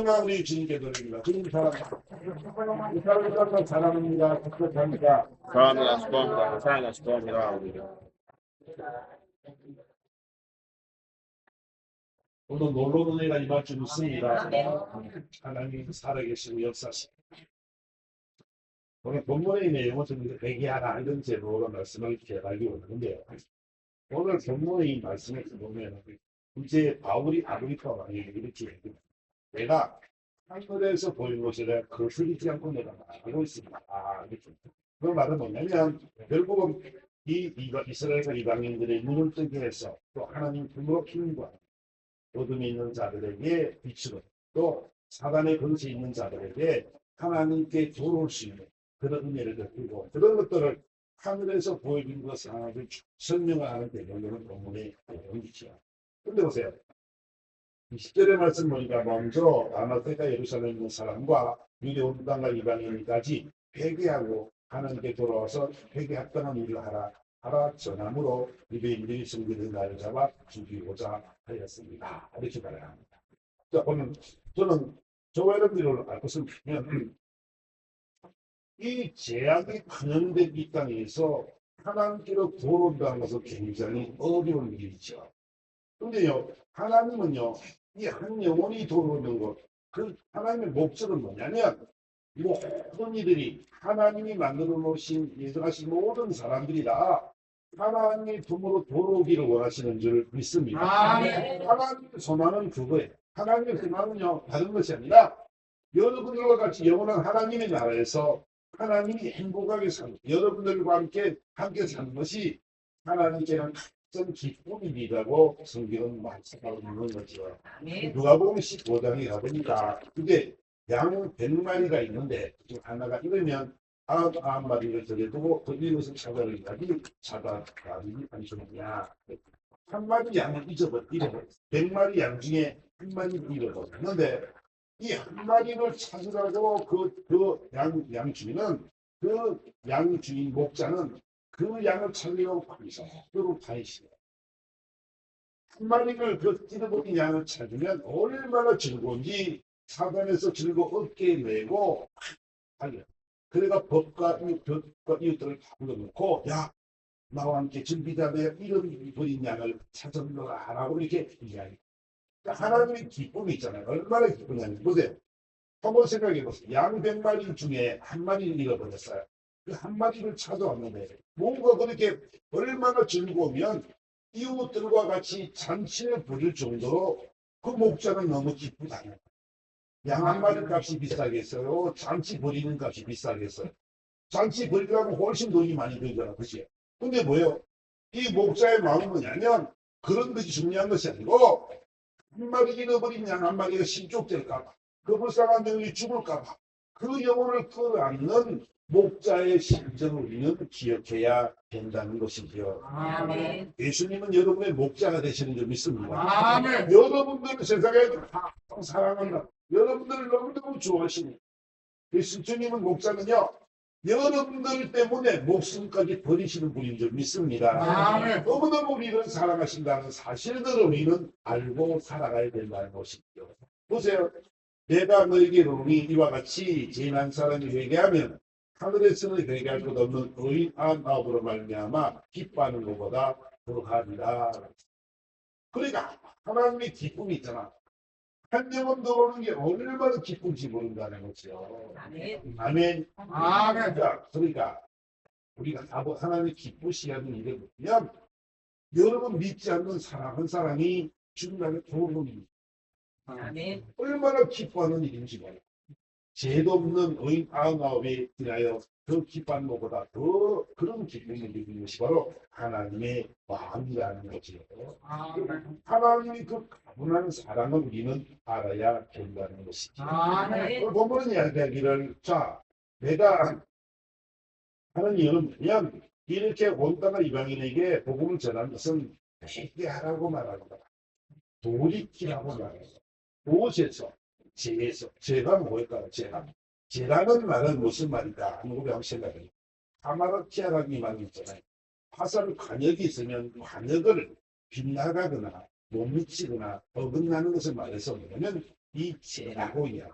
영원한 우리 주님께 드립니다. 주님 사랑합니다. 이 사랑을 사랑합니다. 축복합니다. 사랑합니다. 축복합니다. 사랑합니다. 축복합니다. 오늘 놀라운 은혜가 임할 줄 믿습니다. 하나님 살아계시고 역사하십니다. 오늘 본문의 내용은 좀 회개하라 이런 제목으로 말씀을 기억하기 원하는데요. 오늘 본문의 말씀에 보면 이제 바울이 아그리파 왕에게 이렇게 얘기합니다. 내가 하늘에서 보이는 것에 대해 거슬리지 않고 내가 말하고 있습니다. 이렇게. 그 말은 뭐냐면 결국은 이스라엘과 이방인들의 눈을 뜨게 해서 또 하나님 품으로 힘과 어둠에 있는 자들에게 빛으로 또 사단의 근처에 있는 자들에게 하나님께 돌아올 수 있는 그런 은혜를 베풀고 그런 것들을 하늘에서 보여준 것 상황을 설명하는 내용은 본문의 내용이죠. 그런데 보세요. 10절의 말씀 보니까 먼저 아마테가 예루살렘에 있는 사람과 유대 온 땅과 이방인까지 회개하고 하나님께 돌아와서 회개합당한 일을 하라 전함으로 유대인들이 성결의 날을 잡아 죽이고자 하였습니다. 이렇게 말해야 합니다. 자, 오늘 저는 저와 여러분들을 알 것은 뭐냐면 이 재앙이 반영된 이 땅에서 하나님께로 돌아온다는 것은 굉장히 어려운 일이죠. 그런데요, 하나님은요, 이 한 영혼이 돌아오는 것, 그 하나님의 목적은 뭐냐면 모든 이들이 하나님이 만들어 놓으신 예정하신 모든 사람들이 다 하나님의 품으로 돌아오기를 원하시는 줄 믿습니다. 하나님의 소망은 그거예요. 하나님의 소망은요, 다른 것이 아니라 여러분들과 같이 영원한 하나님의 나라에서 하나님이 행복하게 사는, 여러분들과 함께 사는 것이 하나님께는 가장 기쁜 일이라고 성경은 말씀하고 있는 거죠. 누가복음 15장에 가보니까 그게 양 100마리가 있는데 하나가 잃으면 9마리를 저려두고 그 이것을 찾아내기까지 찾아가기 아니겠느냐. 한 마리 양을 잃어버렸어요. 100마리 양 중에 한 마리를 잃어버렸는데 이 한 마리를 찾으라고 그 양 주인은 그 양 주인 목자는 그 양을 찾으려고 밤새도록 다니시네요. 한 마리를 그 잃어버린 양을 찾으면 얼마나 즐거운지 사단에서 즐거워 어깨에 메고 하려. 그래가 법과 이웃들을 다 불러놓고 야 나와 함께 준비자 내가 잃어버린 양을 찾아오라 라고 이렇게 이야기합니다. 하나님의 기쁨이 있잖아요. 얼마나 기쁘냐면 보세요. 한번 생각해 보세요. 양 100마리 중에 한 마리를 잃어버렸어요. 그 한 마리를 찾아왔는데 뭔가 그렇게 얼마나 즐거우면 이웃들과 같이 잔치를 부릴 정도로 그 목자는 너무 기쁘다는 거예요. 양 한 마리 값이 비싸겠어요? 잔치 버리는 값이 비싸겠어요? 잔치 버리려면 훨씬 돈이 많이 들잖아. 그치? 근데 뭐예요? 이 목자의 마음은 뭐냐면 그런 것이 중요한 것이 아니고 한 마리 잃어버린 양 한 마리가 실족될까봐 그 불쌍한 영혼이 죽을까봐 그 영혼을 끌어안는 목자의 심정을 우리는 기억해야 된다는 것이죠. 아멘. 예수님은 여러분의 목자가 되시는 줄 믿습니다. 아멘. 여러분들 세상에 다 사랑한다. 여러분들을 너무너무 좋아하시니 예수님은 목자는요. 여러분들 때문에 목숨까지 버리시는 분인 줄 믿습니다. 아멘. 너무너무 우리를 사랑하신다는 사실들을 우리는 알고 살아가야 된다는 것이죠. 보세요. 내가 너에게 이르노니 이와 같이 죄인한 사람이 회개하면 하늘에서는 회개할 것 없는 의인 99으로 말미암아 기뻐하는 것보다 더하리라. 그러니까 하나님의 기쁨이 있잖아. 한 영혼 들어오는 게 얼마나 기쁜지 모른다는 거죠. 아멘. 아멘. 아멘. 그러니까 우리가 하나님의 기쁘시 하는 일을 보면 여러분 믿지 않는 사람 한 사람이 죽는다는 도움입니다. 아멘. 얼마나 기뻐하는 일인지 몰라요. 죄도 없는 의인 99에 인하여 더 기뻐하는 것보다 더 그런 기쁨을 느끼는 것이 바로 하나님의 마음이라는 거죠. 아멘. 하나님이 그 가분한 사랑을 우리는 알아야 된다는 것이죠. 아멘. 오늘 본문은 이야기하기를 자 내가 하는 이유는 뭐냐면 이렇게 온 땅의 이방인에게 복음을 전하는 것은 회개하라고 말하는 거다. 돌이키라고 말하는 거다. 무엇에서? 죄에서. 죄가 뭘까요? 죄라는 말은 무슨 말이다? 한번 한번 생각해요. 하마르티아라는 말이 있잖아요. 화살 관역이 있으면 관역을 빗나가거나 못 미치거나 어긋나는 것을 말해서 뭐냐면 이 죄라고 이야.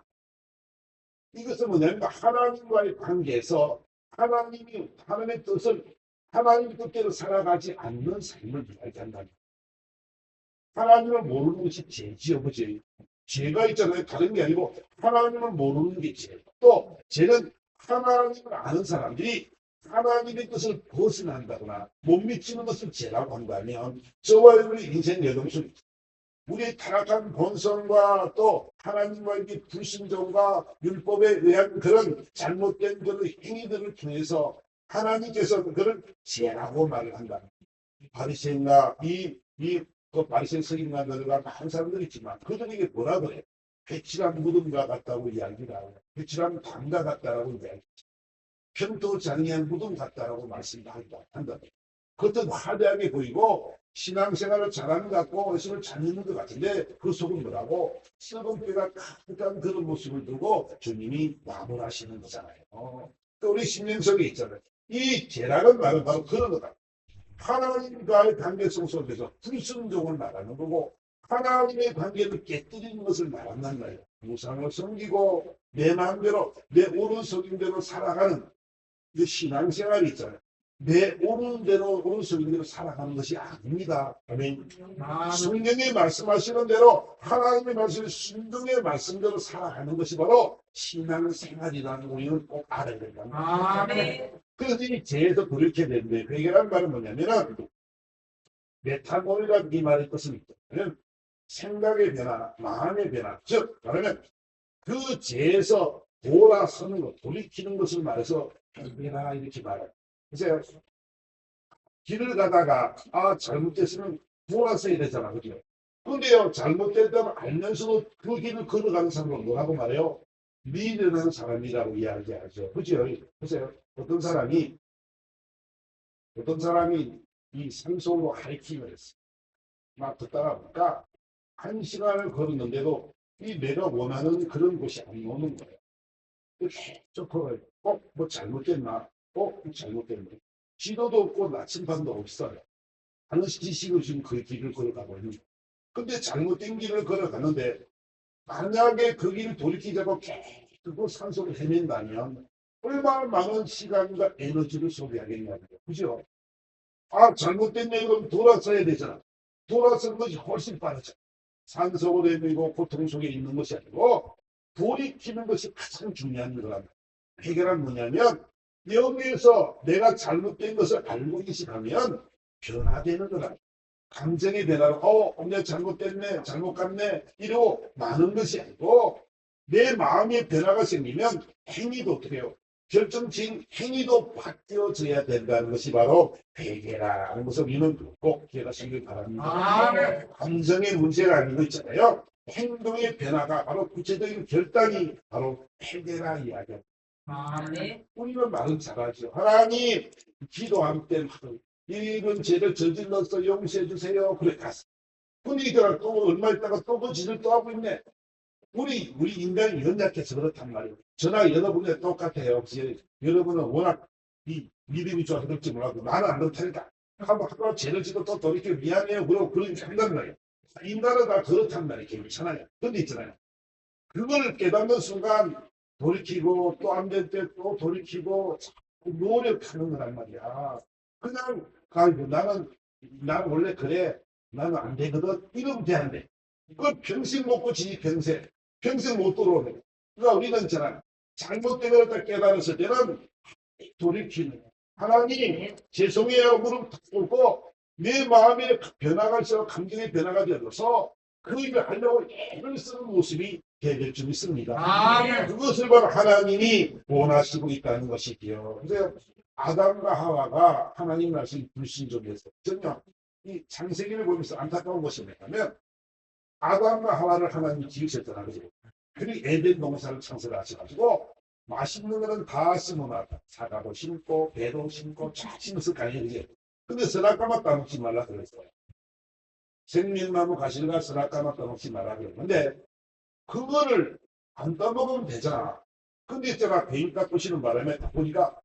이것은 뭐냐면 하나님과의 관계에서 하나님의 뜻을 하나님 뜻대로 살아가지 않는 삶을 이야기한다. 하나님을 모르는 것이 죄지요, 그지? 죄가 있잖아요. 다른 게 아니고 하나님을 모르는 게 죄. 또 죄는 하나님을 아는 사람들이 하나님의 뜻을 벗어난다거나 못 미치는 것을 죄라고 한다면 저와 여러분의 인생 여동sul 우리의 타락한 본성과 또 하나님과의 불신정과 율법에 의한 그런 잘못된 그런 행위들을 통해서 하나님께서 그런 죄라고 말을 한다. 바리새인과 그 바리새인 서기관들과 많은 사람들이 있지만 그들에게 뭐라 그래? 배칠한 무덤과 같다고 이야기를 하고 배칠한 담과 같다라고 이야기하죠. 평도 장리한 무덤 같다라고 말씀한다. 그것도 화려하게 보이고 신앙생활을 잘하는 것 같고 열심히 잘 있는 것 같은데 그 속은 뭐라고? 썩은 뼈가 가득한 그런 모습을 두고 주님이 나무라시는 거잖아요. 또 우리 신명석에 있잖아요. 이 죄라는 말은 바로 그런 거다. 하나님과의 관계성 속에서 불순종을 말하는 거고 하나님의 관계를 깨뜨리는 것을 말한다는 거예요. 우상을 섬기고 내 마음대로 내 옳은 속임대로 살아가는 이 신앙생활이 있잖아요. 내 옳은 대로 옳은 속임대로 살아가는 것이 아닙니다. 아멘. 성경이 말씀하시는 대로 하나님의 말씀을 순종의 말씀대로 살아가는 것이 바로 신앙생활이라는 걸 우리는 꼭 알아야 된다. 아멘. 그래서 이 죄에서 그렇게 되는데 회개란 말은 뭐냐면은 메타노이라는 이 말의 뜻은 있다면 생각의 변화, 마음의 변화, 즉 말하면 그 죄에서 돌아서는 것, 돌이키는 것을 말해서 회개라 이렇게 말해요. 그래서 길을 가다가 잘못됐으면 돌아서야 되잖아, 그죠? 근데요 잘못됐다고 알면서도 그 길을 걸어가는 사람은 뭐라고 말해요? 미련한 사람이라고 이야기하죠, 그죠? 보세요. 어떤 사람이 이 산속으로 하이킹을 했어. 막 듣다가 보니까 1시간을 걸었는데도 이 내가 원하는 그런 곳이 안 오는 거예요. 계속 걸어요. 뭐 잘못됐나? 잘못됐네. 지도도 없고 나침반도 없어요. 하는 지식을 지금 그 길을 걸어가고 있는 거예요. 근데 잘못된 길을 걸어가는데 만약에 그 길을 돌이키자고 계속 산속을 헤맨다면 얼마나 많은 시간과 에너지를 소비하겠냐고요. 그죠? 잘못된 내용은 돌아서야 되잖아. 돌아서는 것이 훨씬 빠르죠. 산속을 헤매고 고통 속에 있는 것이 아니고 돌이키는 것이 가장 중요한 거랍니다. 해결은 뭐냐면 여기에서 내가 잘못된 것을 알고 인식하면 변화되는 거라. 감정의 변화로 내가 잘못됐네, 잘못 갔네 이러고 많은 것이 아니고 내 마음의 변화가 생기면 행위도 어떻게 해요? 결정적인 행위도 바뀌어져야 된다는 것이 바로 회개라는 것을 우리는 꼭 기억하시길 바랍니다. 감정의 문제가 아닌 거 있잖아요. 행동의 변화가 바로 구체적인 결단이 바로 회개라 이야기합니다. 우리는 말은 잘하죠. 하나님 기도할 때 이런 죄를 저질러서 용서해 주세요. 그래 갔어. 근데 이더라 또 얼마 있다가 또 그 짓을 또 하고 있네. 우리 인간이 연약해서 그렇단 말이에요. 저나 여러분과 똑같아요. 여러분은 워낙 이 믿음이 좋아서 그럴지 몰라도 나는 안 그렇다니까. 한번 하고 죄를 지도 또 돌이켜 미안해요. 그러고 그러니까 한단 말이에요. 인간은 다 그렇단 말이에요. 괜찮아요. 근데 있잖아요. 그걸 깨닫는 순간 돌이키고 또 안 될 때 또 돌이키고 노력하는 거란 말이야. 그냥 나는 원래 그래. 나는 안 되거든. 이러면 되는데. 그걸 평생 못 고치지 평생 못 들어오네. 그러니까 우리는 있잖아. 잘못된 걸 딱 깨달았을 때는 돌이키는 거야. 하나님 죄송해요. 무릎 꿇고 내 마음의 변화가 있어 감정의 변화가 되어서 그 일을 하려고 애를 쓰는 모습이 될 줄 있습니다. 그것을 바로 하나님이 원하시고 있다는 것이지요. 그래서 아담과 하와가 하나님 말씀 불신종해서 전혀 이 창세기를 보면서 안타까운 것이 뭐냐면 아담과 하와를 하나님이 지으셨잖아요. 그죠? 그리고 에덴 동산을 창설하셔가지고 맛있는 거는 다 심어놨다. 사과도 심고 배도 심고 쫙 심었을 거 아니에요. 그죠? 근데 선악과만 따먹지 말라 그랬어요. 생명나무 가실과 선악과만 따먹지 말라 그랬는데 그거를 안 따먹으면 되잖아. 근데 있잖아. 배인가 보시는 바람에 보니까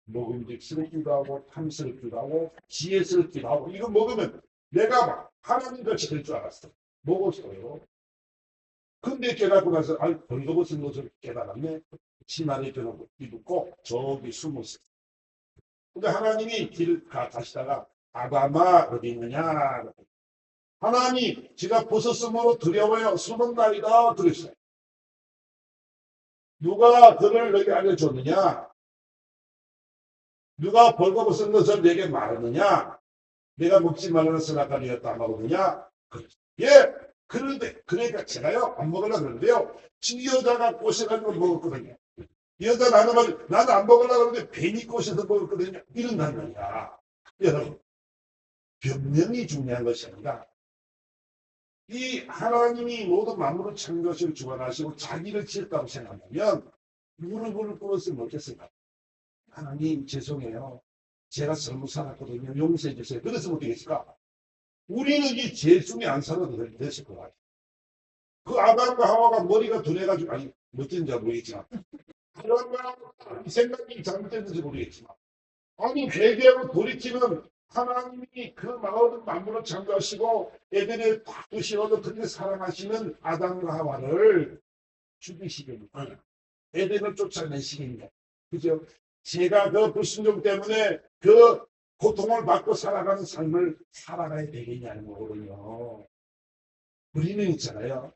먹음직스럽기도 하고 탐스럽기도 하고 지혜스럽기도 하고 이거 먹으면 내가 막 하나님같이 될 줄 알았어. 먹었어요. 근데 깨닫고 나서 벌거벗은 것을 깨달았네. 치마를 입고 저기 숨었어. 근데 하나님이 길을 가시다가 아담아 어디 있느냐. 하나님 제가 벗었으므로 두려워요. 숨은 날이다 그랬어요. 누가 그를 너에게 알려줬느냐? 누가 벌거벗은 것을 내게 말했느냐? 내가 먹지 말라는 선악과리였다 말하느냐? 예, 그런데 그러니까 제가요 안 먹으려고 그러는데요. 지 여자가 꼬셔가지고 먹었거든요. 여자 나는 안 먹으려고 그러는데 괜히 꼬셔서 먹었거든요. 이런단 말이야. 여러분, 변명이 중요한 것이 아니라 이 하나님이 모든 만물을 창조하시고 주관하시고 자기를 지었다고 생각하면 무릎을 꿇었으면 어땠을까? 하나님 죄송해요. 제가 잘못 살았거든요. 용서해 주세요. 그래서 어떻겠을까? 우리는 이 죄중에 안 살아도 됐을 것 같아요. 그 아담과 하와가 머리가 둔해가지고 아니 멋진지 모르겠지만 그런가 이 생각이 잘못됐는지 모르겠지만 아니 회개하고 돌이키면 하나님이 그 모든 만물을 창조하시고 에덴을 딱 두시고 그렇게 사랑하시는 아담과 하와를 죽이시겠다. 에덴을 쫓아내시겠냐. 그죠? 제가 그 불순종 때문에 그 고통을 받고 살아가는 삶을 살아가야 되겠냐는 거거든요. 우리는 있잖아요.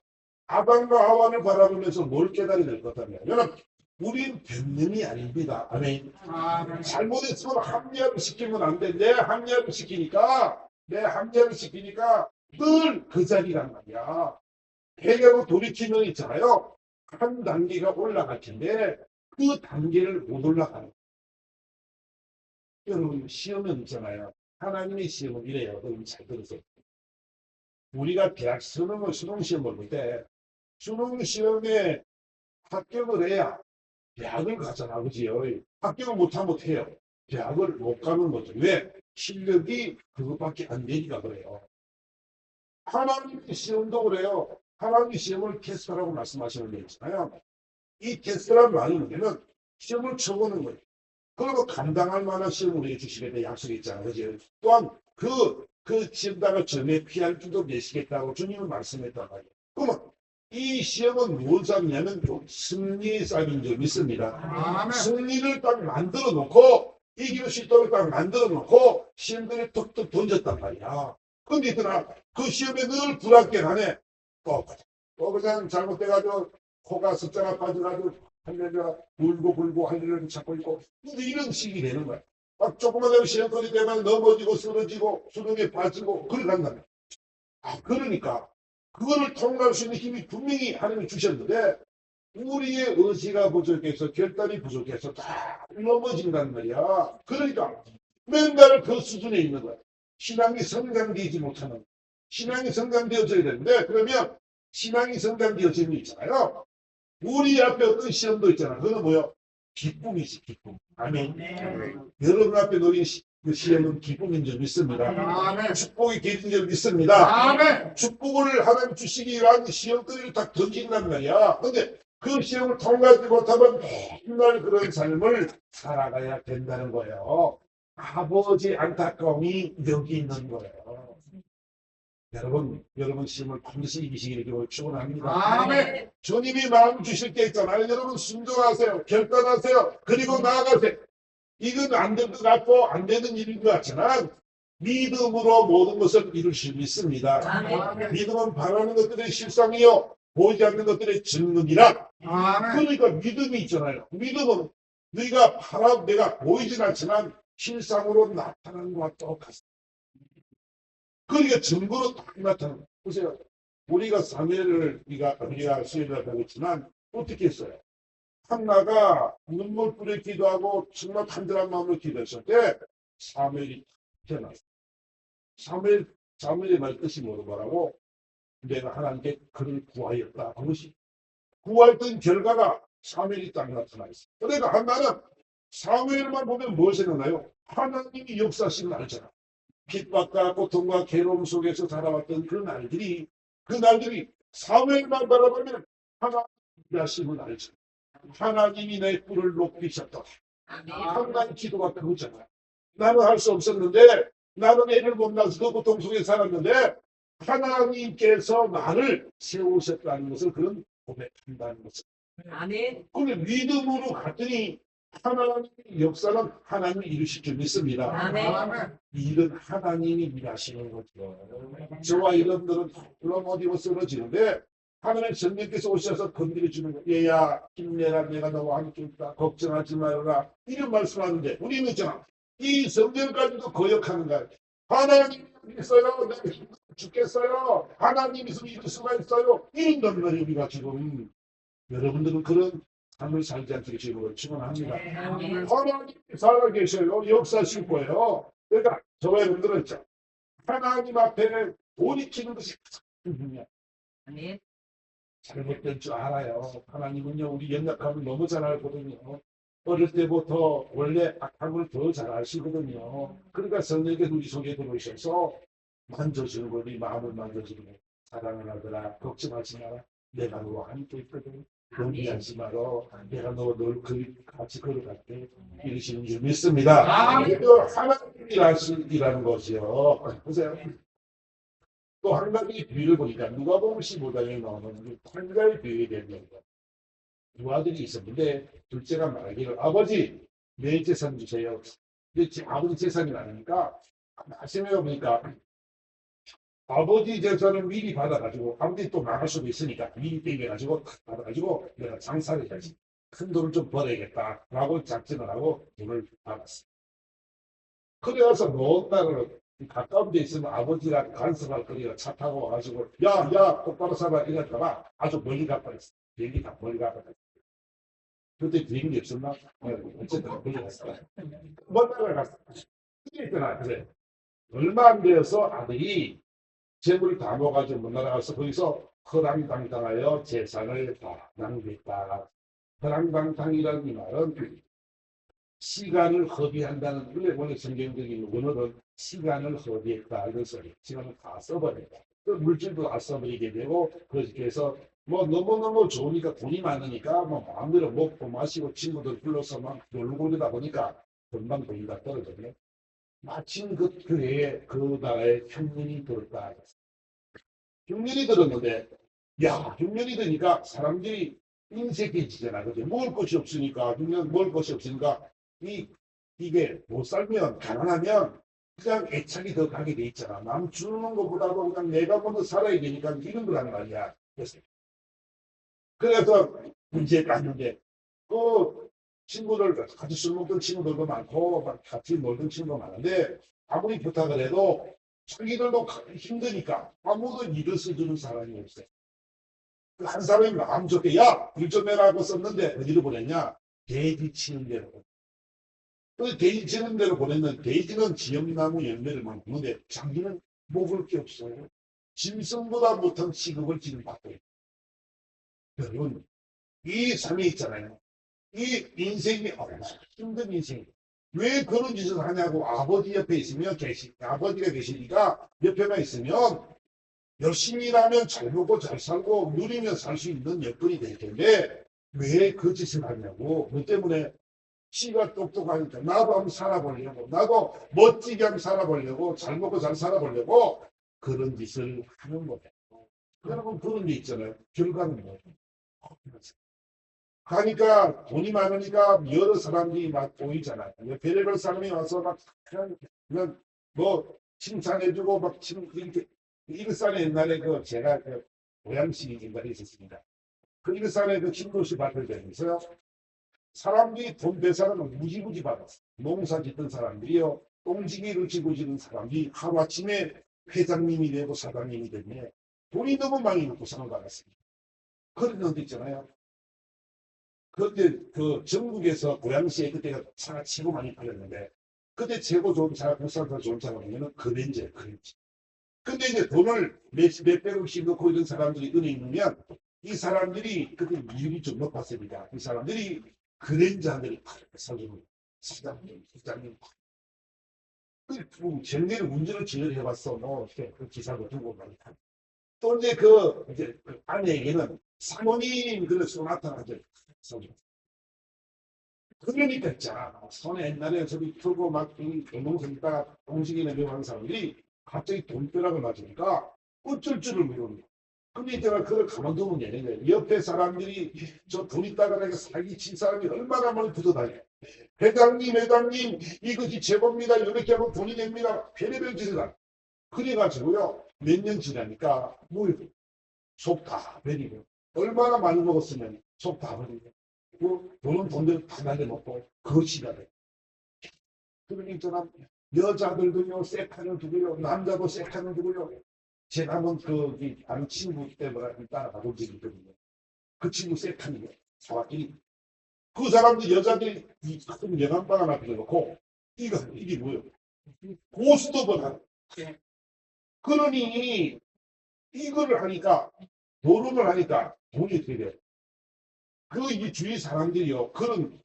아담과 하와를 바라보면서 뭘 깨달아야 될 것 같아요. 여러분, 우린 변명이 아닙니다. 아멘. 잘못했으면 합리화를 시키면 안 돼. 내 합리화를 시키니까 늘 그 자리란 말이야. 회개하고 돌이키면 있잖아요. 한 단계가 올라갈 텐데 그 단계를 못 올라가는 거예요. 여러분 시험은 있잖아요. 하나님의 시험은 이래요. 여러분 잘 들으세요. 우리가 대학 수능시험을 볼 때 수능시험에 합격을 해야 대학을 가잖아. 그지요? 합격을 못하면 못해요. 대학을 못 가는 거죠. 왜? 실력이 그것밖에 안 되니까 그래요. 하나님의 시험도 그래요. 하나님의 시험을 테스트라고 말씀하시는 게 있잖아요. 이 테스트란 말은 뭐냐면 시험을 쳐보는 거예요. 그리고 감당할 만한 시험을 우리에게 주시겠다 약속이 있잖아요. 그죠? 또한 그 시험당을 전에 피할 줄도 내시겠다고 주님은 말씀했단 말이에요. 그러면 이 시험은 무엇을 쌓느냐면 승리의 쌀인 줄 믿습니다. 승리를 딱 만들어 놓고 이길 수 있도록 딱 만들어 놓고 시험들을 툭툭 던졌단 말이야. 근데 그 시험에 늘 불합격하네. 또 그냥 잘못돼가지고 코가 숫자가 빠져가지고 하늘이가 울고 하늘을 잡고 있고 근데 이런 식이 되는 거야. 막 조그만 되면 시험거리 되면 넘어지고 쓰러지고 수능에 빠지고 그래 간다며. 그러니까 그거를 통과할 수 있는 힘이 분명히 하나님이 주셨는데 우리의 의지가 부족해서 결단이 부족해서 다 넘어진단 말이야. 그러니까 맨날 그 수준에 있는 거야. 신앙이 성장되지 못하는 거야. 신앙이 성장되어져야 되는데 그러면 신앙이 성장되어지는 있잖아요. 우리 앞에 어떤 시험도 있잖아. 그거는 뭐야? 기쁨이지 기쁨. 아멘. 여러분 앞에 놓인 그 시험은 기쁨인 줄 믿습니다. 아멘. 축복이 계신 줄 믿습니다. 아멘. 축복을 하나님 주시기 위한 시험들을 다 던진단 말이야. 근데 그 시험을 통과하지 못하면 맨날 그런 삶을 살아가야 된다는 거예요. 아버지 안타까움이 여기 있는 거예요. 여러분 시험을 반드시 이기시기를 축원합니다. 아멘. 주님이 마음 주실 때 있잖아요. 여러분 순종하세요. 결단하세요. 그리고 나아가세요. 이건 안 될 것 같고 안 되는 일인 것 같지만 믿음으로 모든 것을 이룰 수 있습니다. 아멘. 믿음은 바라는 것들의 실상이요 보이지 않는 것들의 증거이라. 아멘. 그러니까 믿음이 있잖아요. 믿음은 내가 보이진 않지만 실상으로 나타나는 것과 똑같습니다. 그러니까 증거로 딱 나타나는 거예요. 보세요. 우리가 사무엘을 우리가 수요일에 배웠지만 어떻게 했어요? 한나가 눈물불에 기도하고 정말 간절한 마음으로 기도했을 때 사무엘이 태어났어요. 사무엘의 말 뜻이 뭐라고? 내가 하나님께 그를 구하였다. 그것이 구하였던 결과가 사무엘이 딱 나타나 있어요. 그러니까 한나는 사무엘만 보면 뭘 생각나요? 하나님이 역사하시는 걸 알잖아. 핍박과 고통과 괴로움 속에서 자라왔던 그 날들이 사무엘만 바라보면 하나님이 하심을 알잖아. 하나님이 내 뿔을 높이셨다. 한나의 기도가 그거잖아. 나는 할 수 없었는데 나는 애를 못 낳아서 그 고통 속에 살았는데 하나님께서 나를 세우셨다는 것을 그런 고백한다는 것을. 아멘. 그걸 믿음으로 갔더니 하나님의 역사는 하나님이 이루실 줄 믿습니다. 아멘. 일은 하나님이 일하시는 거죠. 저와 이런들은 물론 어디고 쓰러지는데 하나님 성령께서 오셔서 건드려 주는 거예요. 얘야 힘내라 내가 너와 함께 있다. 걱정하지 말아라. 이런 말씀하는데 우리는 있잖아. 이 성령까지도 거역하는 거야. 하나님 있어요. 내가 죽겠어요. 하나님 있으면 이룰 수가 있어요. 이런 것만 우리가 지금 여러분들은 그런 삶을 살지 않기를 주님으로 축원합니다. 아멘. 하나님 살아계셔요. 역사하실 거예요. 그러니까 저와 여러분들은 있죠. 하나님 앞에 돌이키는 것이 가장 중요해요. 아멘. 잘못된 줄 알아요. 하나님은요, 우리 연약함을 너무 잘 알거든요. 어릴 때부터 원래 악함을 더 잘 아시거든요. 그러니까 성령께서 우리 속에 들어오셔서 만져주는 거, 우리 마음을 만져주는 거. 사랑을 하더라. 걱정하지 마라. 내가 너와 함께 있거든. 경계하지 마라. 내가 너를 같이 걸어갈게. 이러시는 줄 믿습니다. 이거 하나님이 일하는 것이요. 보세요. 또 한 가지 비유를 보니까 누가복음 15장에 나오는 환자의 비유에 대한 겁니다. 두 아들이 있었는데 둘째가 말하기를 아버지 내 재산 주세요. 근데 아버지 재산이 많으니까 아침에 보니까 아버지 재산을 미리 받아가지고 아버지 또 나갈 수도 있으니까 미리 땡겨가지고 받아가지고 내가 장사를 해야지 큰 돈을 좀 벌어야겠다라고 작정을 하고 돈을 받았어. 그래서 먼 날을 가까운 데 있으면 아버지가 간섭할 거리가 차 타고 와가지고 야 똑바로 살아 이랬다가 아주 멀리 가버렸어. 비행기 다 멀리 가버렸어. 그때 비행기 없었나? 어쨌든 멀리 갔어. 먼 나라를 갔어. 그게 있더라. 그래. 얼마 안 되어서 아들이 재물을 다 모아가지고 먼 나라 가서 거기서 허랑방탕하여 재산을 다 낭비했다. 허랑방탕이라는 이 말은 시간을 허비한다는 원래 성경적인 원어는 시간을 허비했다 이런 소리. 시간을 다 써버린다. 그 물질도 다 써버리게 되고 그래서 뭐 너무너무 좋으니까 돈이 많으니까 뭐 마음대로 먹고 마시고 친구들 불러서 막 놀고 그러다 보니까 금방 돈이 다 떨어졌네. 마침 그 해에 그 나라에 흉년이 들었다. 흉년이 들었는데 야 흉년이 드니까 사람들이 인색해지잖아. 그죠? 먹을 것이 없으니까 흉년 먹을 것이 없으니까 이게 못 살면 가난하면 그냥 애착이 더 가게 돼 있잖아. 남 주는 것보다도 그냥 내가 먼저 살아야 되니까 이런 거란 말이야. 그래서 이제 갔는데 그 친구들 같이 술 먹던 친구들도 많고 막 같이 놀던 친구도 많은데 아무리 부탁을 해도 자기들도 힘드니까 아무도 일을 써주는 사람이 없어요. 그 한 사람이 마음 좋게 야 일 좀 해라고 썼는데 어디로 보냈냐? 돼지 치는 데로. 그 돼지 치는 데로 보냈는데 돼지는 지역나무 열매를 먹는데 자기는 먹을 게 없어요. 짐승보다 못한 취급을 지금 받고 있어요. 여러분 이 삶이 있잖아요. 이 인생이 얼마나 힘든 인생이에요. 왜 그런 짓을 하냐고 아버지 옆에 있으면 아버지가 계시니까 옆에만 있으면 열심히 일하면 잘 먹고 잘 살고 누리면 살 수 있는 여건이 될 텐데 왜 그 짓을 하냐고. 그 때문에 씨가 똑똑하니까 나도 한번 살아보려고 나도 멋지게 한번 살아보려고 잘 먹고 잘 살아보려고 그런 짓을 하는 거예요. 여러분 그런 게 있잖아요. 결과는 뭐예요? 가니까 돈이 많으니까 여러 사람들이 막 보이잖아요. 별의별 사람이 와서 막 그냥 뭐 칭찬해주고 막 이렇게 일산에 옛날에 그 제가 그 고향식이 인간이 있었습니다. 그 일산에 그 신도시 밭을 다니면서요. 사람들이 돈 배상을 무지무지 받았어. 농사 짓던 사람들이요. 똥지기를 쥐고 지는 사람들이 하루아침에 회장님이 되고 사장님이 되네. 돈이 너무 많이 보상을 받았습니다. 그런 데 있잖아요. 그때 그 전국에서 고양시에 그때가 차가 최고 많이 팔렸는데 그때 최고 좋은 차가 국산차 좋은 차가 뭐냐면 그랜저예요. 그랜저. 근데 이제 돈을 몇백억씩 넣고 있는 사람들이 은행에 넣으면 이 사람들이 그때 이율이 좀 높았습니다. 이 사람들이 그랜저 한 대를 사주는 사장님, 부장님. 그 전례를 운전을 제대로 해봤어. 뭐 그 기사도 두고 많이 타. 또 이제 그 아내에게는 사모님 그래서 나타나죠. 그러니까 있잖아. 손에 옛날에 저기 풀고 막 운동선 있다가 동식이나 명하는 사람들이 갑자기 돈벼락을 맞으니까 어쩔 줄을 모릅니다. 근데 제가 그걸 가만두면 되는데 옆에 사람들이 저 돈 있다가 내가 사기 친 사람이 얼마나 많이 붙어다녀. 회장님 이것이 제법입니다. 이렇게 하면 돈이 됩니다. 별의별 짓을 하. 그래가지고요 몇 년 지나니까 뭐예요? 속 다 버리고 얼마나 많이 먹었으면 속 다 버리고 돈은 돈대로 다 날려먹고 거지가 돼. 그러니 저는 여자들도요 셀카를 두고요 남자도 셀카를 두고요. 제가 한번 아는 친구 때문에 따라가본 적이 있거든요. 그 친구 셀카는 사왔더니 그 사람들 여자들이 이 큰 영암방 하나 빌려놓고 이게 뭐예요? 고스톱을 그러니 이거를 하니까 노름을 하니까 돈이 어떻게 돼요? 이 주위 사람들이요 그런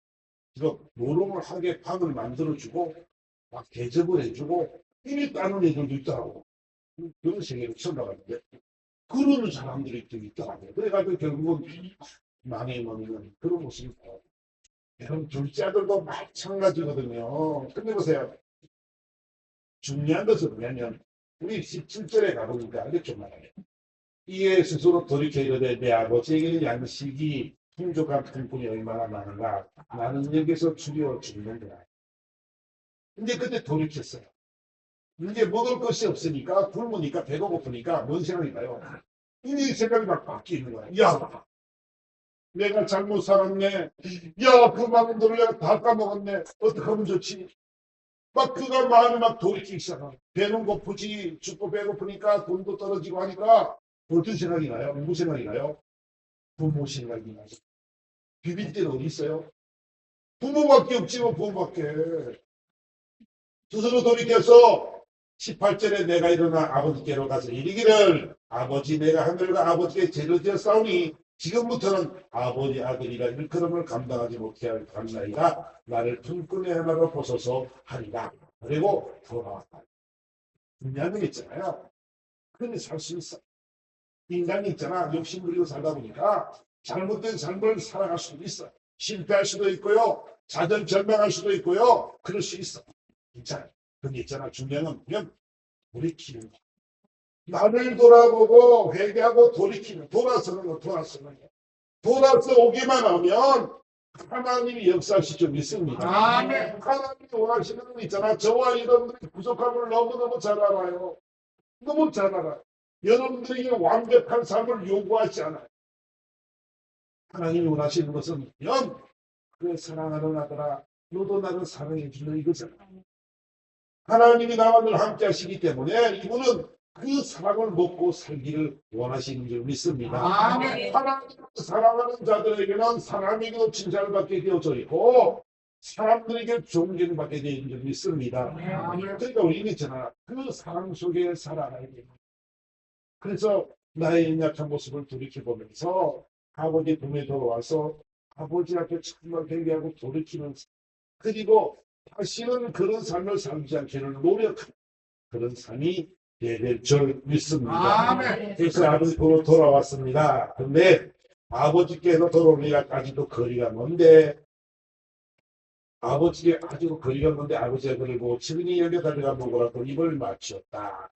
노름을 하게 방을 만들어주고 막 대접을 해주고 이리 따는 애들도 있더라고. 그런 세계를 처음 나갔는데 그러는 사람들이 또 있더라고요. 그래가지고 결국은 망해먹는 그런 모습이 보여요. 여러분 둘째 아들도 마찬가지거든요. 근데 보세요. 중요한 것은 뭐냐면 우리 17절에 가보니까 이렇게 말해요. 이에 스스로 돌이켜 이르되 내 아버지에게는 양식이 풍족한 품꾼이 얼마나 많은가 나는 여기서 주려 죽는 거야. 근데 그때 돌이켰어요. 이제 먹을 것이 없으니까 굶으니까 배가 고프니까 뭔 생각이 나요? 이 생각이 막 바뀌는 거야. 야 내가 잘못 살았네. 야 그 많은 돈을 내가 다 까먹었네. 어떻게 하면 좋지? 막 그가 마음이 막 돌이키기 시작하고 배는 고프지 죽고 배고프니까 돈도 떨어지고 하니까 어떤 생각이 나요? 누구 생각이 나요? 부모 생각이 나요. 비빌 때는 어디 있어요? 부모밖에 없지 뭐 부모밖에. 스스로 돌이켜서 18절에 내가 일어나 아버지께로 가서 이르기를 아버지 내가 하늘과 아버지께 죄를 지었사오니 지금부터는 아버지 아들이라 일컬음을 감당하지 못해 할 감나이가 나를 품꾼의 하나로 보소서 하리라. 그리고 돌아왔다. 분명히 있잖아요. 그런데 살 수 있어. 인간이 있잖아. 욕심 부리고 살다 보니까 잘못된 삶을 살아갈 수도 있어. 실패할 수도 있고요. 좌절절망할 수도 있고요. 그럴 수 있어. 괜찮아. 근데 있잖아. 중요한 건 그냥 돌이키는 거. 나를 돌아보고 회개하고 돌이키는 돌아서는 거. 돌아서 오기만 하면 하나님이 역사하실 줄 믿습니다. 아멘. 하나님이 원하시는 건 있잖아. 저와 여러분들의 부족함을 너무너무 잘 알아요. 너무 잘 알아요. 여러분들에게 완벽한 삶을 요구하지 않아요. 하나님이 원하시는 것은 그 사랑하는 아들아 너도 나를 사랑해 주는 이거잖아. 하나님이 나와 늘 함께 하시기 때문에 이분은 그 사랑을 먹고 살기를 원하시는 줄 믿습니다. 아멘. 하나님을 사랑하는 자들에게는 사람에게도 칭찬을 받게 되어져 있고 사람들에게 존경받게 되는 줄 믿습니다. 그러니까 우리는 있잖아. 그 사랑 속에 살아가야 돼요. 그래서 나의 약한 모습을 돌이켜보면서 아버지 품에 돌아와서 아버지 앞에 정말 회개하고 돌이키는 그리고 다시는 그런 삶을 살지 않기를 노력하는 그런 삶이 될 줄 믿습니다. 아멘. 그래서 아버지 보러 돌아왔습니다. 근데 아버지께서 돌아오기까지도 거리가 먼데 아버지께 아주 거리가 먼데 아버지가 그를 보고 지금이 여기 달려가 보고라도 입을 맞추었다.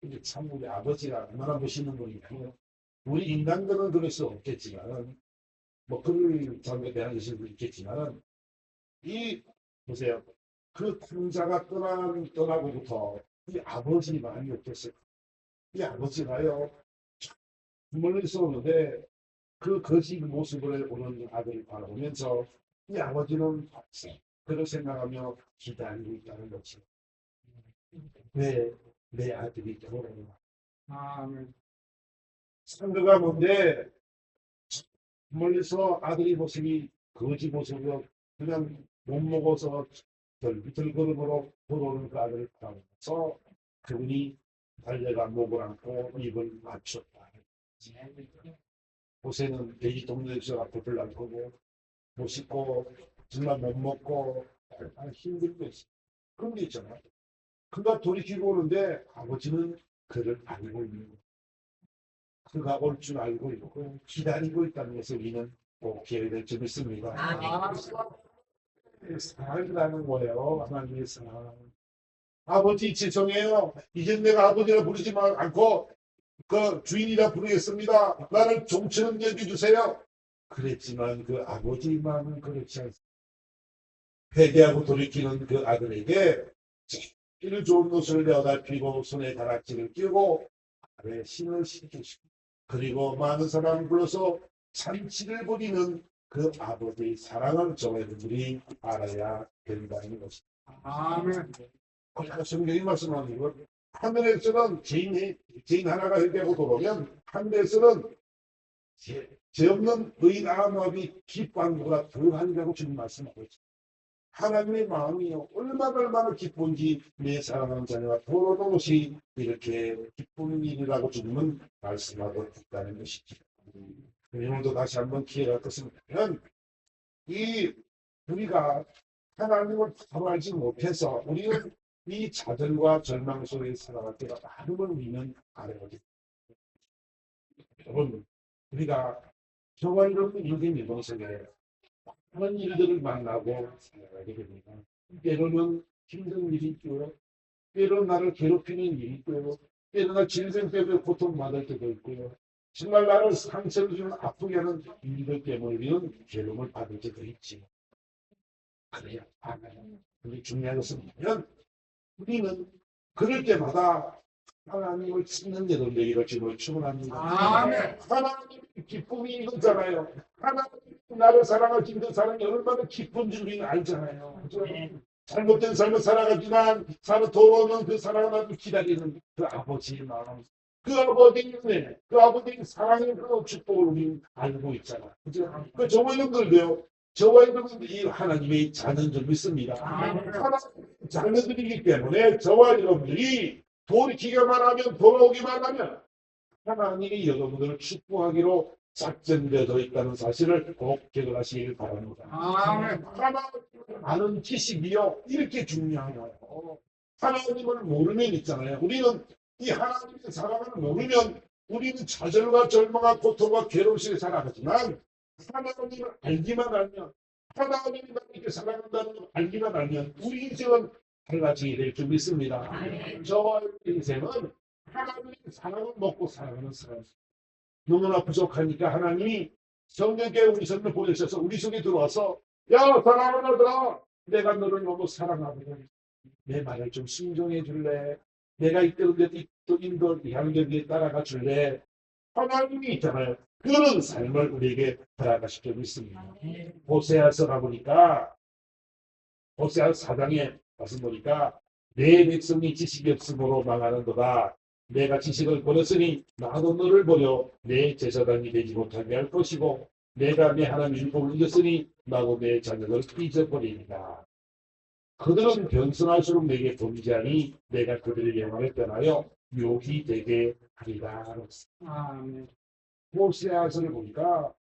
이게 참 우리 아버지가 얼마나 멋있는 분이냐면 우리 인간들은 그럴 수 없겠지만 뭐 그를 삶에 대한 것이 있겠지만 이 보세요. 그 통자가 떠나고부터 이 아버지 마음이 어땠어요? 이 아버지가요 멀리서 오는데 그 거짓 모습을 보는 아들을 바라보면서 이 아버지는 그를 생각하며 기다리고 있다는 거지. 왜 내 아들이 돌아오나? 상대가 뭔데 멀리서 아들이 모습이 거짓 모습으로 그냥 못 먹어서 들걸음으로 돌아오는 그 아들을 바라보면서 그분이 달려가 목을 안고 입을 맞췄다. 요새는 돼지 동네에서 앞을 안 보고 못 씻고 정말 못 먹고 힘들고 있어. 그런 게 있잖아. 그가 돌이키고 오는데 아버지는 그를 알고 있는 거야. 그가 올 줄 알고 있고 기다리고 있다는 것을 우리는 꼭 기억해야 될 줄 믿습니다. 사랑이라는 거예요. 하나님의 사랑. 아버지 죄송해요. 이제 내가 아버지라 부르지 않고 그 주인이라 부르겠습니다. 나를 종처럼 여겨주세요. 그랬지만 그 아버지 마음은 그렇지 않습니다. 회개하고 돌이키는 그 아들에게 제일 좋은 옷을 내어다 피고 손에 다락지를 끼고 발에 신을 신기시고 그리고 많은 사람을 불러서 잔치를 벌이는 그 아버지의 사랑을 저희들이 알아야 된다는 것입니다. 아멘. 그러니까 성경이 말씀하는 것 하늘에서는 죄인 하나가 회개하고 돌아오면 하늘에서는 죄 없는 의인 아합이 기뻐하는 것보다 더하리라고 주님 말씀하고 있습니다. 하나님의 마음이요 얼마나 기쁜지 내 사랑하는 자녀가 돌아오는 것이 이렇게 기쁜 일이라고 주님은 말씀하고 있다는 것이죠. 오늘도 다시 한번 기회가 떴으면 이 우리가 하나님을 바로 알지 못해서 우리는 이 좌절과 절망 속에 살아갈 때가 많음을 우리는 알아야 됩니다. 여러분 우리가 저와 여러분 인생 일본생에 많은 일들을 만나고 살아가게 됩니다. 때로는 힘든 일이 있고요. 때로는 나를 괴롭히는 일이 있고요. 때로는 질병 때문에 고통받을 때도 있고요. 정말 나를 상처를 주는 아프게 하는 일들 때문에 우리는 괴로움을 받을 때도 있지. 그래요. 아멘. 근데 중요한 것은 뭐냐면 우리는 그럴 때마다 하나님을 찾는 여러분 되기를 주님을 축원합니다. 아멘. 하나님의 기쁨이 이거잖아요. 하나님 나를 사랑하신 그 사랑이 얼마나 기쁜지 우리는 알잖아요. 그죠? 잘못된 삶을 살아가지만 돌아오는 그 사랑을 기다리는 그 아버지의 마음. 그 아버지의 사랑의 그 축복을 우리는 알고 있잖아. 그죠? 그 저와 여러분들도요. 저와 여러분들 이 하나님의 자녀인 줄 믿습니다. 하나님의 자녀들이기 때문에 저와 여러분들이 돌이키기만 하면 돌아오기만 하면 하나님이 여러분들을 축복하기로 작정되어 있다는 사실을 꼭 기억하시길 바랍니다. 아멘. 하나님을 아는 지식이요 이렇게 중요한 거예요. 하나님을 모르면 있잖아요. 우리는 이 하나님의 사랑을 모르면 우리는 좌절과 절망과 고통과 괴로움 속에 살아가지만 하나님을 알기만 알면 하나님이 나에게 사랑한다는 걸 알기만 알면 우리 인생은 달라지게 될 줄 믿습니다. 저와 인생은 하나님의 사랑을 먹고 살아가는 사람. 너무나 부족하니까 하나님이 성령께 우리 손을 보내셔서 우리 속에 들어와서 야 사랑하는 아들아 내가 너를 너무 사랑하거든. 내 말을 좀 순종해 줄래? 내가 이끌는데 또 향기에 따라가 줄래? 하나님이 있잖아요. 그런 삶을 우리에게 허락하시고 있습니다. 호세아서 가보니까 호세아 4장에 가서 보니까 내 백성이 지식이 없으므로 망하는도다. 내가 지식을 버렸으니 나도 너를 버려 내 제사장이 되지 못하게 할 것이고 내가 내 하나님 율법을 잊었으니 나도 내 자녀를 잊어버리리라. 그들은 변성할수록 내게 범죄하니 내가 그들의 영광을 떠나여 묘히 되게 하리라. 아멘. 호세아서를 보니까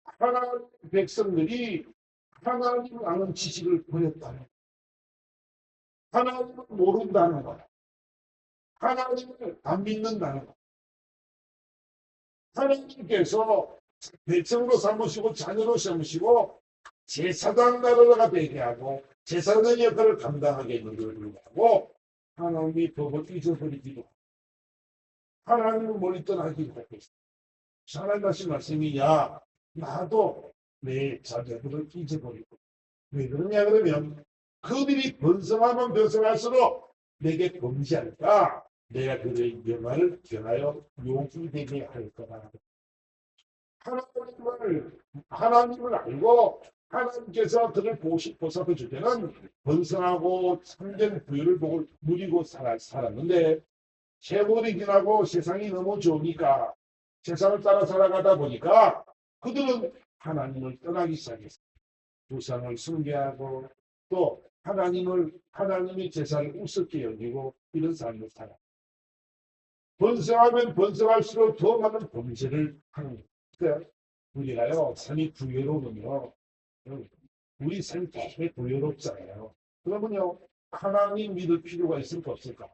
하나님 백성들이 하나님을 아는 지식을 버렸다는 거예요. 하나님을 모른다는 거예요. 하나님을 안 믿는다는 거예요. 하나님께서 백성으로 삼으시고 자녀로 삼으시고 제사장 나라가 되게 하고 제사장 역할을 감당하게 있는 걸 불구하고 하나님이 법을 잊어버리기도 하나님을 멀리 떠나기도 하고 있어요. 하나님 하신 말씀이 야 나도 내 자녀들을 잊어버리고 왜 그러냐 그러면 그들이 번성하면 번성할수록 내게 범죄할까 내가 그들의 영화를 변하여 용기되게 할 거다. 하나님을 알고 하나님께서 그를 보살펴 줄 때는 번성하고 참된 부유를 복을 누리고 살았는데 세월이 지나고 세상이 너무 좋으니까 세상을 따라 살아가다 보니까 그들은 하나님을 떠나기 시작했어요. 우상을 숭배하고 또 하나님의 제사를 우습게 여기고 이런 삶을 살아. 번성하면 번성할수록 더 많은 범죄를 하는 거예요. 우리가요, 삶이 부여로우면요, 우리 삶이 되게 부여롭잖아요. 그러면요, 하나님 믿을 필요가 있을까 없을까?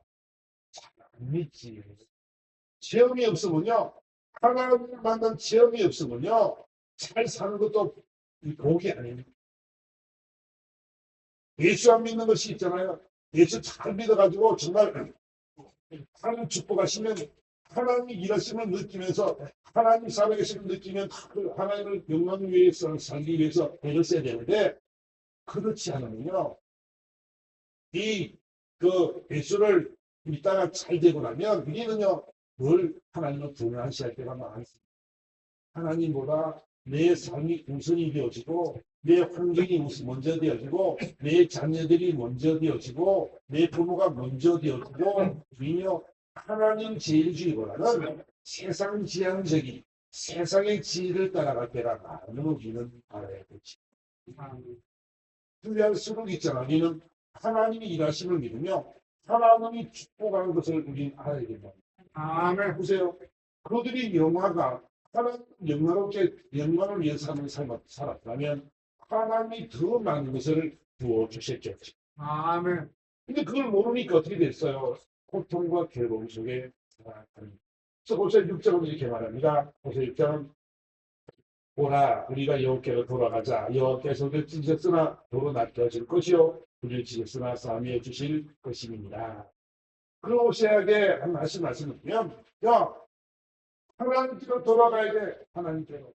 잘 안 믿지. 체험이 없으면요, 하나님을 만난 체험이 없으면요, 잘 사는 것도 복이 아닙니다. 예수 안 믿는 것이 있잖아요. 예수 잘 믿어가지고 정말 하나님 축복하시면 하나님이 일하심을 느끼면서 하나님 살아계심을 느끼면 그 하나님을 영광 위해서 살기 위해서 애를 써야 되는데 그렇지 않으면요. 그 예수를 믿다가 잘 되고 나면 우리는요. 늘 하나님을 불안시할 때가 많습니다. 하나님보다 내 삶이 우선이 되어지고 내 환경이 먼저 되어지고 내 자녀들이 먼저 되어지고 내 부모가 먼저 되어지고 우리요 하나님 제일주의보다는 세상 지향적인 세상의 지혜를 따라갈 때가 많은 우리는 알아야 되지. 할수록 있잖아. 우리는 하나님이 일하심을 믿으며 하나님이 축복하는 것을 우리는 알아야 된다. 아멘. 보세요. 그들이 영화가 하나님 영광롭게 영광을 위해 사는 삶을 살았다면 하나님이 더 많은 것을 부어주셨겠죠. 아멘. 근데 그걸 모르니까 어떻게 됐어요? 고통과 괴로움 속에 살아가는. 그래서 보세요. 6절은 이렇게 말합니다. 보세요. 6절은 보라 우리가 여호와께로 돌아가자. 여호와께서도 찢었으나 도로 낚여질 것이요 우리를 찢었으나 싸매어 주실 것입니다. 그 호세아에게 한 말씀을 드리면 야 하나님께로 돌아가야 돼. 하나님께로.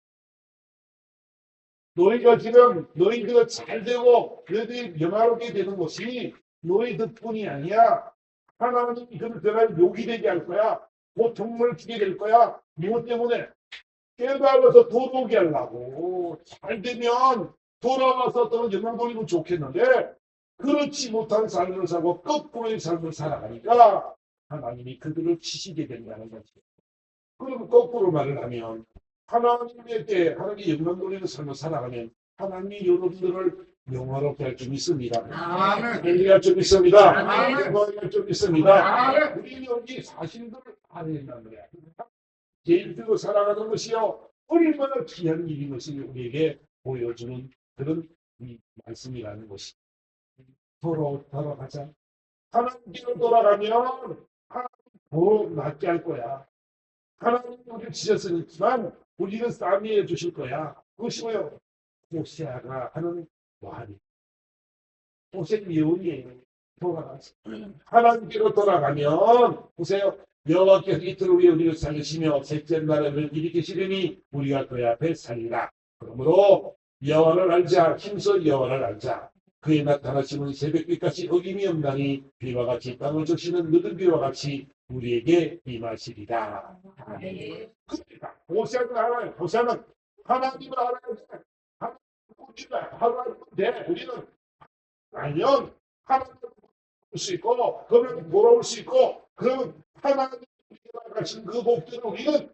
너희가 지금 너희가 잘 되고 너희들이 영화롭게 되는 것이 너희 덕분이 아니야. 하나님이 그를 변할 욕이 되게 할 거야. 고통을 주게 될 거야. 무엇 때문에? 깨달아서 돌아오게 하려고. 잘 되면 돌아와서 또 영광 돌리면 좋겠는데 그렇지 못한 삶을 살고 거꾸로의 삶을 살아가니까 하나님이 그들을 치시게 된다는 거지. 그럼 거꾸로 말을 하면 하나님께 하나님의 영광 돌리는 삶을 살아가면 하나님이 여러분들을 영화롭게 할 줄 믿습니다. 아멘. 할 줄 믿습니다. 아멘. 영광을 할줄 믿습니다. 아멘. 우리 여기 사실들을 알아야 된다는 거야. 제일주로 살아가는 것이요 얼마나 귀한 일인 것을 우리에게 보여주는 그런 말씀이라는 것이. 돌아가자. 하나님께로 돌아가면 하나님 더 낫게 할 거야. 하나님 우리를 지셨으니만 우리는 싸매어 주실 거야. 그것이 뭐요? 호세아가 하는 말이. 호세 예언이에요. 돌아가서 하나님께로 돌아가면 보세요. 여호와께서 이틀 후에 우리를 살리시며 셋째 날에 우리를 일으키시려니 우리가 그 앞에 살리라. 그러므로 여호와를 알자. 힘써 여호와를 알자. 그의 나타나심은 새벽빛같이 어김이 없나니 비와 같이 땅을 적시는 늦은 비와 같이 우리에게 임하시리라. 그러니까 호세아는 알아요. 호세아는 하나님을 알아야 돼. 하나님을 알아야 돼. 우리는 알면 하나님을 볼 수 있고 그러면 돌아올 수 있고 그러면 하나님이 가신 그 복들을 우리는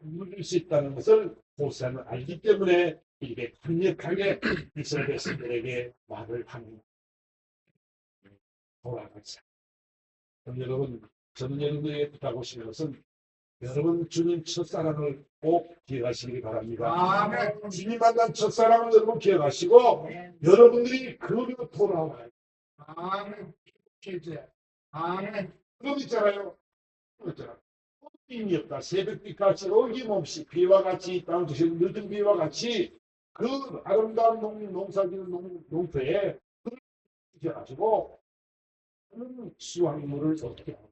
누릴 수 있다는 것을 호세아는 알기 때문에 이렇게 강력하게 이스라엘 백성들에게 말을 하는 돌아가자. 여러분, 저는 여러분에게 부탁하고 싶은 것은 여러분 주님 첫사랑을 꼭 기억하시기 바랍니다. 아멘. 주님 만난 첫사랑을 여러분 기억하시고 여러분들이 그리로 돌아와요. 아멘. 아멘. 그럼 있잖아요. 어김이 없다. 새벽빛같이 어김없이 비와 같이 땅 주신 늦은 비와 같이 그 아름다운 농사지는 농토에 가지고 수확물을 어떻게 하고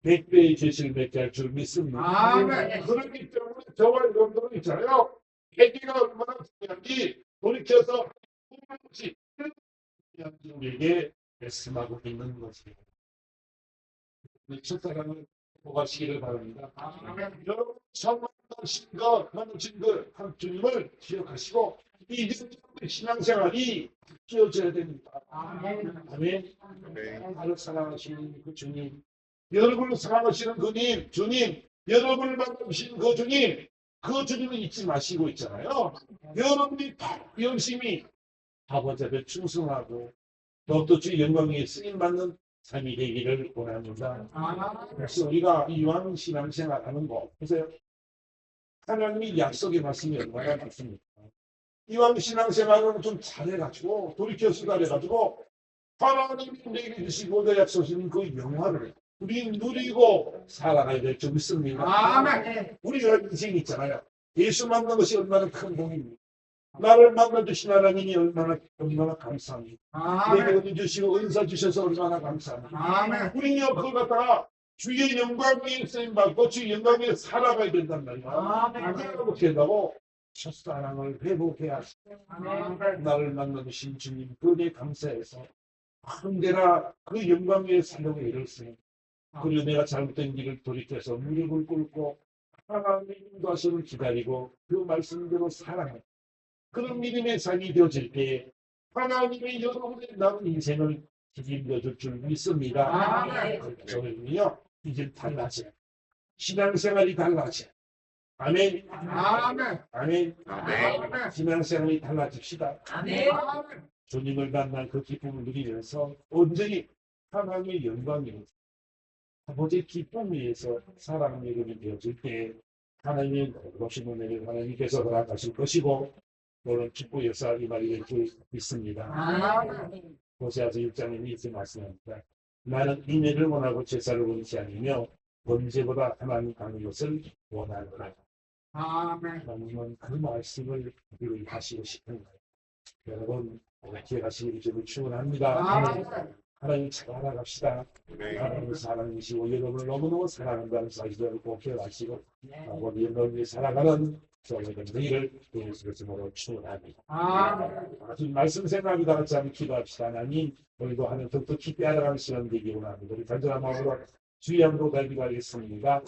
100배의 죄를 맺게 할 줄 믿습니다. 아멘. 그렇기 때문에 저와 여러분들은 있잖아요. 회개가 얼마나 중요한지 돌이켜서 우리에게 말씀하고 있는 것입니다. 첫사랑을 보가시기를 바랍니다. 여러분 처음 만나신 것 주님을 기억하시고 이제 신앙생활이 끼워져야 됩니다. 아멘. 나를 사랑하시는 그 주님, 여러분을 사랑하시는 그님, 주님, 여러분을 만나주신 그 주님, 그 주님을 잊지 마시고 있잖아요. 여러분이 열심히 아버지 앞에 충성하고 또 주의 영광에 쓰임받는 삶이 되기를 원합니다. 그래서 우리가 이왕 신앙생활 하는 거 보세요. 하나님이 약속의 말씀이 얼마나 많습니까? 이왕 신앙생활을 좀 잘해가지고 돌이켜 수달해가지고 하나님이 내게 주시고자 약속하신 그 영화를 우리 누리고 살아가야 될 줄 믿습니다. 아멘. 우리가 인생이 있잖아요. 예수 만난 것이 얼마나 큰 복입니다. 나를 만나주신 하나님이 얼마나 감사합니다. 내게 아멘. 은혜 주시고 은사 주셔서 얼마나 감사합니다. 아멘. 우리요 그걸 갖다가 주의 영광 위에 쓰임받고 주의 영광 위에 살아가야 된단 말이야. 아멘. 어떻게 된다고? 첫사랑을 회복해야 아멘. 나를 만나는 주님 그에 감사해서 언제나 그 영광 위에 살려고 애를 쓰니 그리고 내가 잘못된 길을 돌이켜서 무릎을 꿇고 하나님의 인도하심을 기다리고 그 말씀대로 살아가는 그런 믿음의 삶이 되어질 때 하나님의 여러분의 남은 인생을 책임져 줄 줄 믿습니다. 아멘. 저는요 이제 달라져. 신앙생활이 달라져. 아멘. 아멘. 아멘. 아멘. 신앙생활이 달라집시다. 아멘. 주님을 만난 그 기쁨을 누리면서 온전히 하나님의 영광이 아버지의 기쁨 위에서 사랑의 이름이 되어질 때 하나님의 보시는 은혜를 하나님께서 허락하실 것이고 오늘 축복 역사 이 말이 될 줄 믿습니다. 아멘. 호세아서 6장에 이렇게 말씀합니다. 나는 인애를 원하고 제사를 원치 아니며 번제보다 하나님 가는 것을 원하노라. 아멘. 하나님은 그 말씀을 우리 하시고 싶은 거예요. 여러분 기억하시기를 주를 축원합니다. 아멘. 하나님 잘 알아갑시다. 하나님 사랑이시고 여러분을 너무너무 사랑한다는 사실을 꼭 기억하시고 아버지 여러분이 살아가는 저희들 너희를 예수 그리스도로 축원합니다. 아멘. 아주 말씀 생각이 다 같이 한번 기도합시다. 하나님 우리도 하나님 더욱더 깊이 알아가는 시간 되기 원합니다. 우리 간절한 마음으로 주의 한번 달기 바라겠습니다.